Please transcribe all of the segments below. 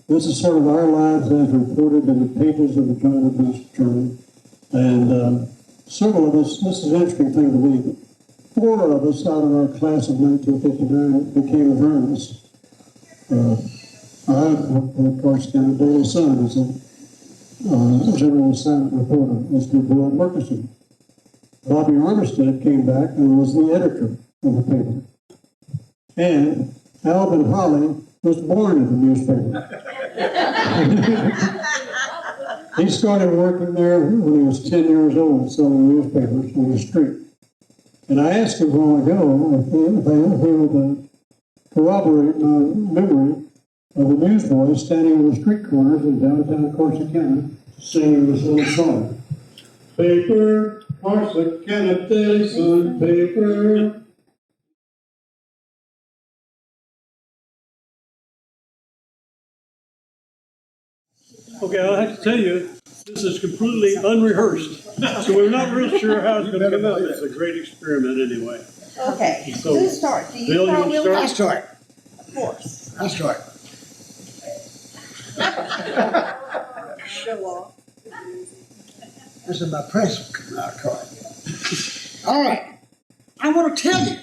This is sort of our lives as reported in the pages of the Jungle Beast Journal. And several of us, this is an interesting thing to me, 4 of us out of our class of 1959 became journalists. I, of course, in the Daily Sun as a general assignment reporter, as did Bill Murkison. Bobby Armistead came back and was the editor of the paper. And Alvin Holly was born in the newspaper. He started working there when he was 10 years old, selling newspapers on the street. And I asked him a while ago if he would corroborate my memory of the newsboys standing on the street corners in downtown Corsicana singing this little song. Paper, Corsicana Daily Sun, paper. Okay, I'll have to tell you, this is completely unrehearsed. So we're not real sure how it's going to come out. It's a great experiment anyway. Okay, So, who starts? Do you Bill, start, you Will? start? I'll start. Of course. I'll start. Show off. This is my press card. All right. I want to tell you.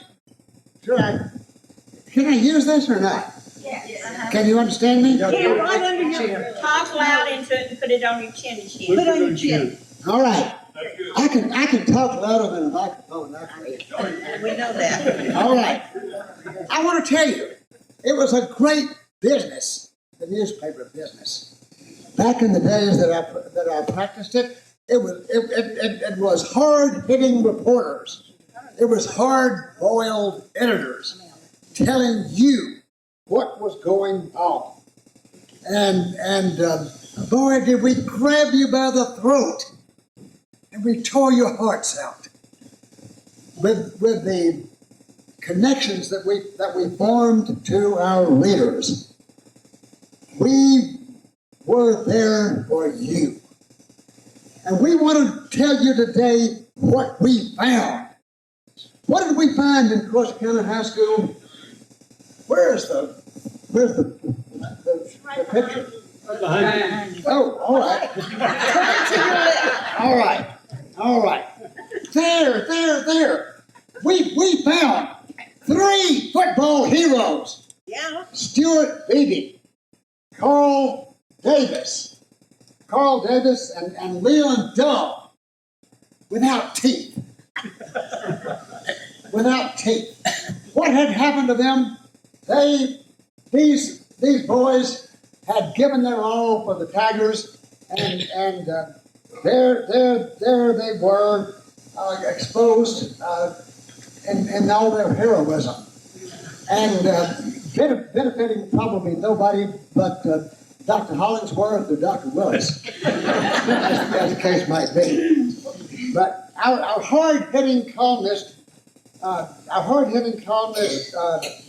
Can I use this or not? Yes. Can you understand me? Get it right under your, talk loud into it and put it on your chin. Put Put it on your on chin. All right. I can talk louder than a microphone. We know that. All right. I want to tell you, it was a great business, the newspaper business. Back in the days that I practiced it, it was hard-hitting reporters. It was hard-boiled editors telling you what was going on. And boy, did we grab you by the throat and we tore your hearts out with the connections that we formed to our leaders. We were there for you. And we want to tell you today what we found. What did we find in Corsicana High School? Where's the picture? Behind you. Oh, all right. All right. There. We found 3 football heroes. Yeah. Stuart Beebe, Carl Davis and Leon Dove, without teeth. Without teeth. What had happened to them? These boys had given their all for the Tigers, and there they were exposed in all their heroism, and benefiting probably nobody but Dr. Hollingsworth or Dr. Willis, as the case might be. But our hard-hitting columnist,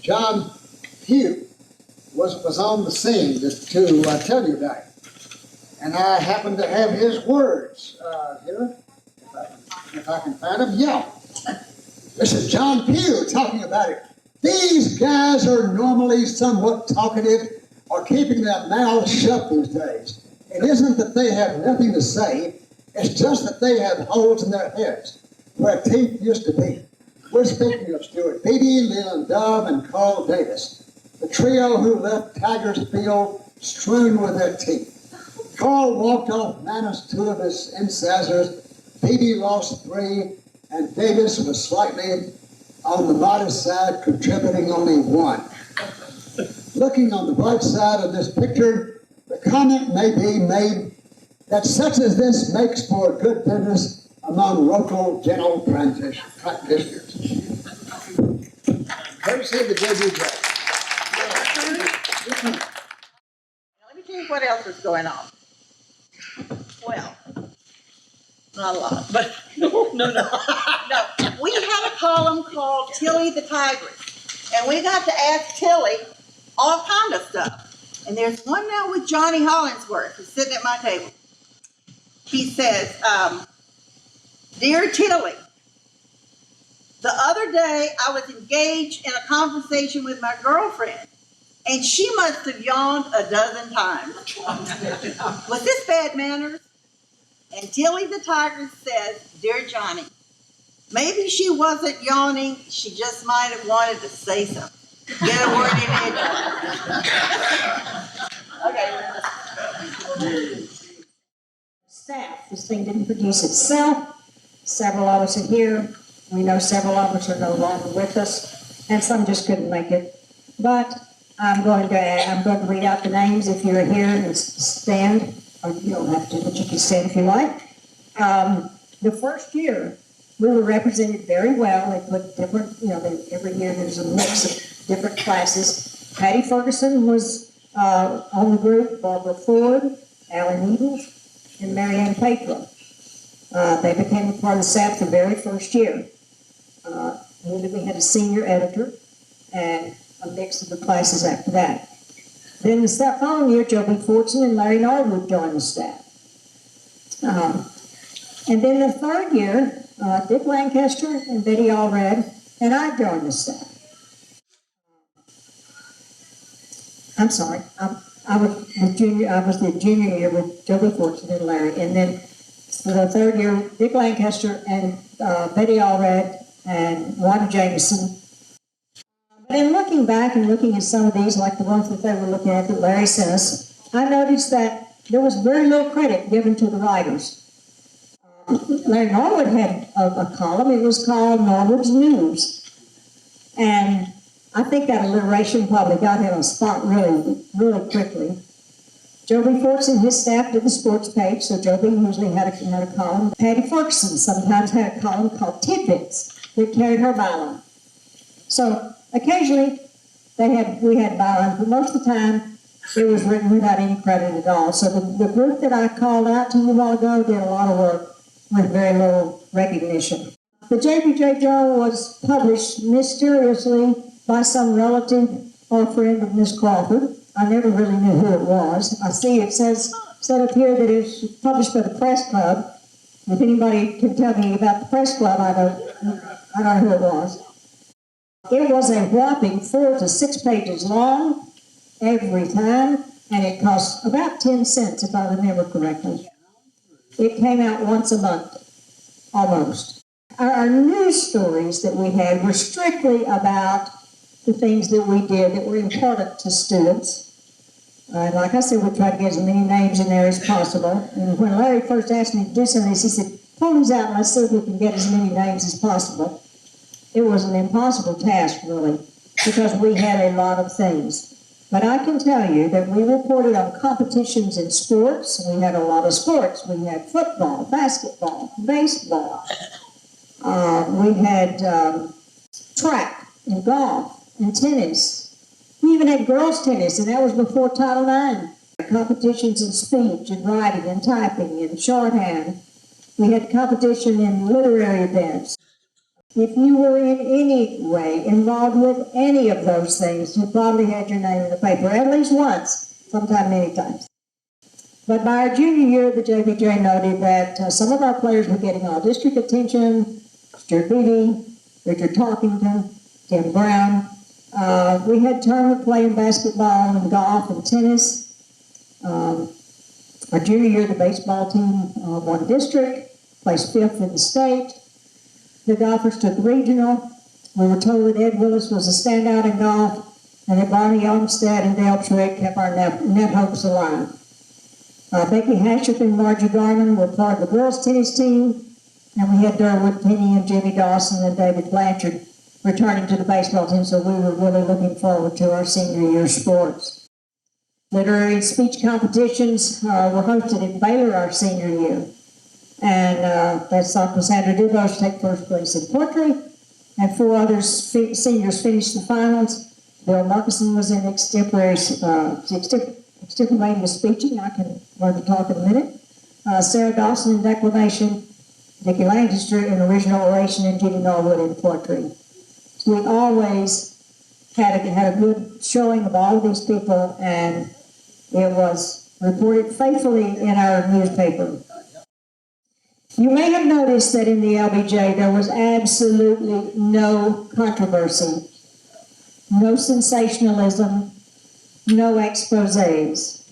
John Pugh, was on the scene to tell you about it. And I happen to have his words here, if I can find them. Yeah. This is John Pugh talking about it. These guys are normally somewhat talkative or keeping their mouths shut these days. It isn't that they have nothing to say, it's just that they have holes in their heads where teeth used to be. We're speaking of Stuart Beebe, Leon Dove, and Carl Davis, the trio who left Tigers Field strewn with their teeth. Carl walked off minus 2 of his incisors, Beebe lost 3, and Davis was slightly on the modest side, contributing only 1. Looking on the bright side of this picture, the comment may be made that such as this makes for good business among local dental practitioners. Courtesy of the JBJ. Let me tell you what else is going on. Well, not a lot, but no. We had a column called Tilly the Tigress, and we got to ask Tilly all kind of stuff. And there's one now with Johnny Hollingsworth, who's sitting at my table. He says, "Dear Tilly, the other day I was engaged in a conversation with my girlfriend, and she must have yawned a dozen times. Was this bad manners? And Tilly the Tiger says, "Dear Johnny, maybe she wasn't yawning, she just might have wanted to say something. Get a word in edgewise." Okay. Staff. This thing didn't produce itself. Several of us are here. We know several of us are no longer with us, and some just couldn't make it. But I'm going to read out the names if you're here and stand, or you don't have to, but you can stand if you like. The first year, we were represented very well. They put different, every year there's a mix of different classes. Patty Ferguson was on the group, Barbara Ford, Alan Edens, and Marianne Patro. They became a part of the staff the very first year. Then we had a senior editor and a mix of the classes after that. Then the following year, JB Fortson and Larry Norwood joined the staff. And then the third year, Dick Lancaster and Betty Allred and I joined the staff. I'm sorry, I was the junior year with JB Fortson and Larry, and then for the third year, Dick Lancaster and Betty Allred and Wanda Jameson. But in looking back and looking at some of these, like the ones that they were looking at that Larry sent us, I noticed that there was very little credit given to the writers. Larry Norwood had a column. It was called Norwood's News. And I think that alliteration probably got him a spot really, really quickly. JB Fortson, his staff did the sports page, so JB usually had a column. Patty Ferguson sometimes had a column called Tidbits that carried her byline. So occasionally we had bylines, but most of the time it was written without any credit at all. So the group that I called out to you a while ago did a lot of work with very little recognition. The JBJ Journal was published mysteriously by some relative or friend of Miss Crawford. I never really knew who it was. I see it said up here that it was published by the Press Club. If anybody can tell me about the Press Club, I don't know who it was. It was a whopping 4 to 6 pages long every time, and it cost about 10 cents, if I remember correctly. It came out once a month, almost. Our news stories that we had were strictly about the things that we did that were important to students. Like I said, we tried to get as many names in there as possible. And when Larry first asked me to do some of this, he said, pull these out and let's see if we can get as many names as possible. It was an impossible task, really, because we had a lot of things. But I can tell you that we reported on competitions in sports. We had a lot of sports. We had football, basketball, baseball. We had track and golf and tennis. We even had girls' tennis, and that was before Title IX. Competitions in speech and writing and typing and shorthand. We had competition in literary events. If you were in any way involved with any of those things, you probably had your name in the paper, at least once, sometime many times. But by our junior year, the JBJ noted that some of our players were getting all district attention. Stuart Beatty, Richard Tarkington, Tim Brown. We had tournament play in basketball and golf and tennis. Our junior year, the baseball team won district, placed 5th in the state. The golfers took regional. We were told that Ed Willis was a standout in golf, and that Barney Olmstead and Dale Trick kept our net hopes alive. Becky Hatchett and Margie Garman were part of the girls' tennis team, and we had Durwood Penny and Jimmy Dawson and David Blanchard returning to the baseball team, so we were really looking forward to our senior year sports. Literary and speech competitions were hosted in Baylor our senior year. And that saw Cassandra DuBois take first place in poetry, and 4 other seniors finished the finals. Bill Markison was in extemporaneous speeching. I can learn to talk in a minute. Sarah Dawson in declamation, Dickie Lancaster in original oration, and Judy Norwood in poetry. So we always had a good showing of all of these people, and it was reported faithfully in our newspaper. You may have noticed that in the LBJ there was absolutely no controversy, no sensationalism, no exposés.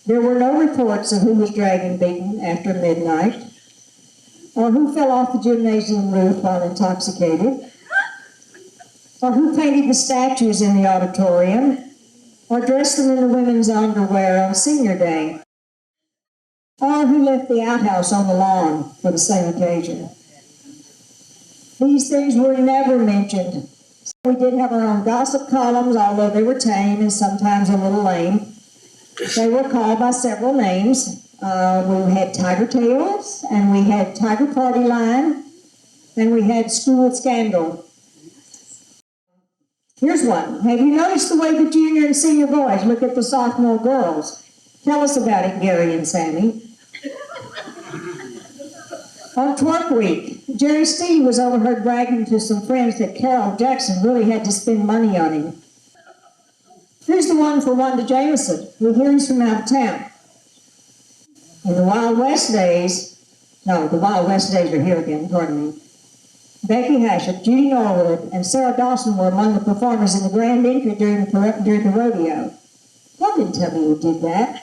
There were no reports of who was dragged and beaten after midnight, or who fell off the gymnasium roof while intoxicated, or who painted the statues in the auditorium, or dressed them in the women's underwear on senior day, or who left the outhouse on the lawn for the same occasion. These things were never mentioned. We did have our own gossip columns, although they were tame and sometimes a little lame. They were called by several names. We had Tiger Tales, and we had Tiger Party Line, and we had School Scandal. Here's one. Have you noticed the way the junior and senior boys look at the sophomore girls? Tell us about it, Gary and Sammy. On twerk week, Jerry Steve was overheard bragging to some friends that Carol Jackson really had to spend money on him. Here's the one for Wanda Jameson. We hear he's from out of town. In the Wild West days are here again, pardon me. Becky Hashett, Judy Norwood, and Sarah Dawson were among the performers in the grand entry during the rodeo. Y'all didn't tell me who did that.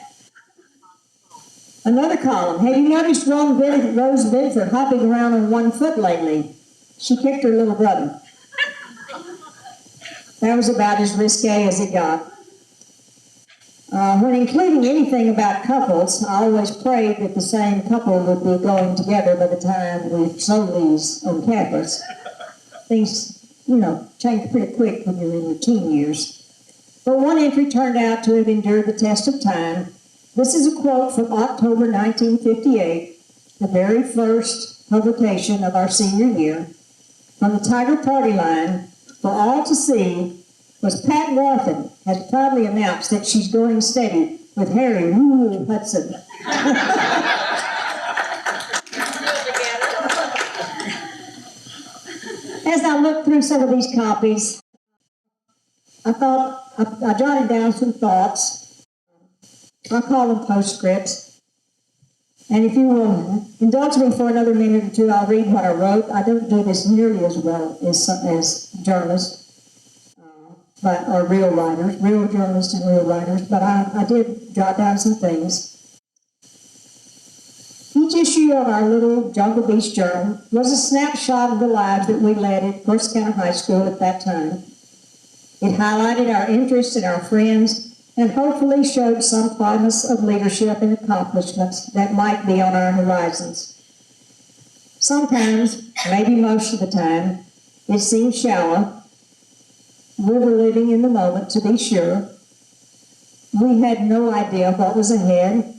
Another column. Have you noticed Rose Bedford hopping around on one foot lately? She kicked her little brother. That was about as risque as it got. When including anything about couples, I always prayed that the same couple would be going together by the time we sold these on campus. Things, change pretty quick when you're in your teen years. But one entry turned out to have endured the test of time. This is a quote from October 1958, the very first publication of our senior year. From the Tiger Party Line, for all to see, was Pat Warthen has proudly announced that she's going steady with Harry Woo Hudson. As I looked through some of these copies, I jotted down some thoughts. I call them postscripts. And if you will indulge me for another minute or two, I'll read what I wrote. I don't do this nearly as well as journalists. Or real writers, real journalists and real writers, but I did jot down some things. Each issue of our little Jungle Beach Journal was a snapshot of the lives that we led at First County High School at that time. It highlighted our interests and our friends, and hopefully showed some promise of leadership and accomplishments that might be on our horizons. Sometimes, maybe most of the time, it seemed shallow. We were living in the moment, to be sure. We had no idea what was ahead.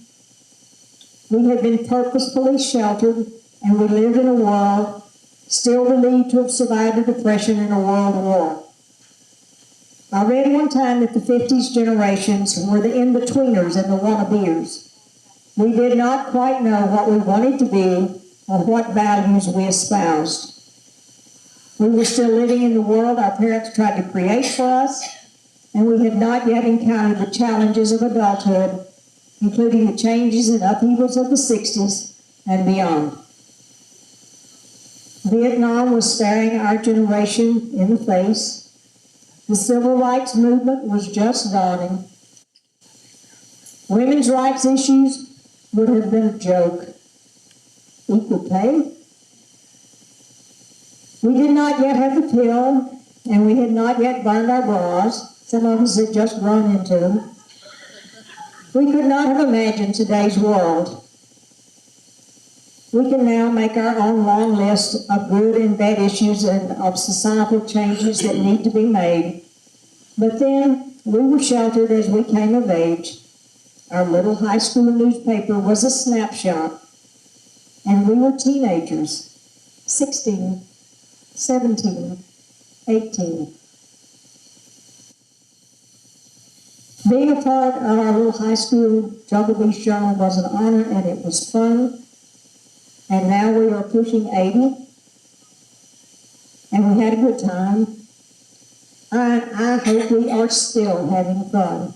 We had been purposefully sheltered, and we lived in a world still believed to have survived a depression and a world war. I read one time that the 50s generations were the in-betweeners and the wannabeers. We did not quite know what we wanted to be or what values we espoused. We were still living in the world our parents tried to create for us, and we had not yet encountered the challenges of adulthood, including the changes and upheavals of the 60s and beyond. Vietnam was staring our generation in the face. The civil rights movement was just dawning. Women's rights issues would have been a joke. Equal pay? We did not yet have the pill, and we had not yet burned our bras. Some of us had just run into them. We could not have imagined today's world. We can now make our own long list of good and bad issues and of societal changes that need to be made. But then we were sheltered as we came of age. Our little high school newspaper was a snapshot, and we were teenagers, 16, 17, 18. Being a part of our little high school Jungle Beach Journal was an honor, and it was fun. And now we are pushing 80, and we had a good time. I hope we are still having fun.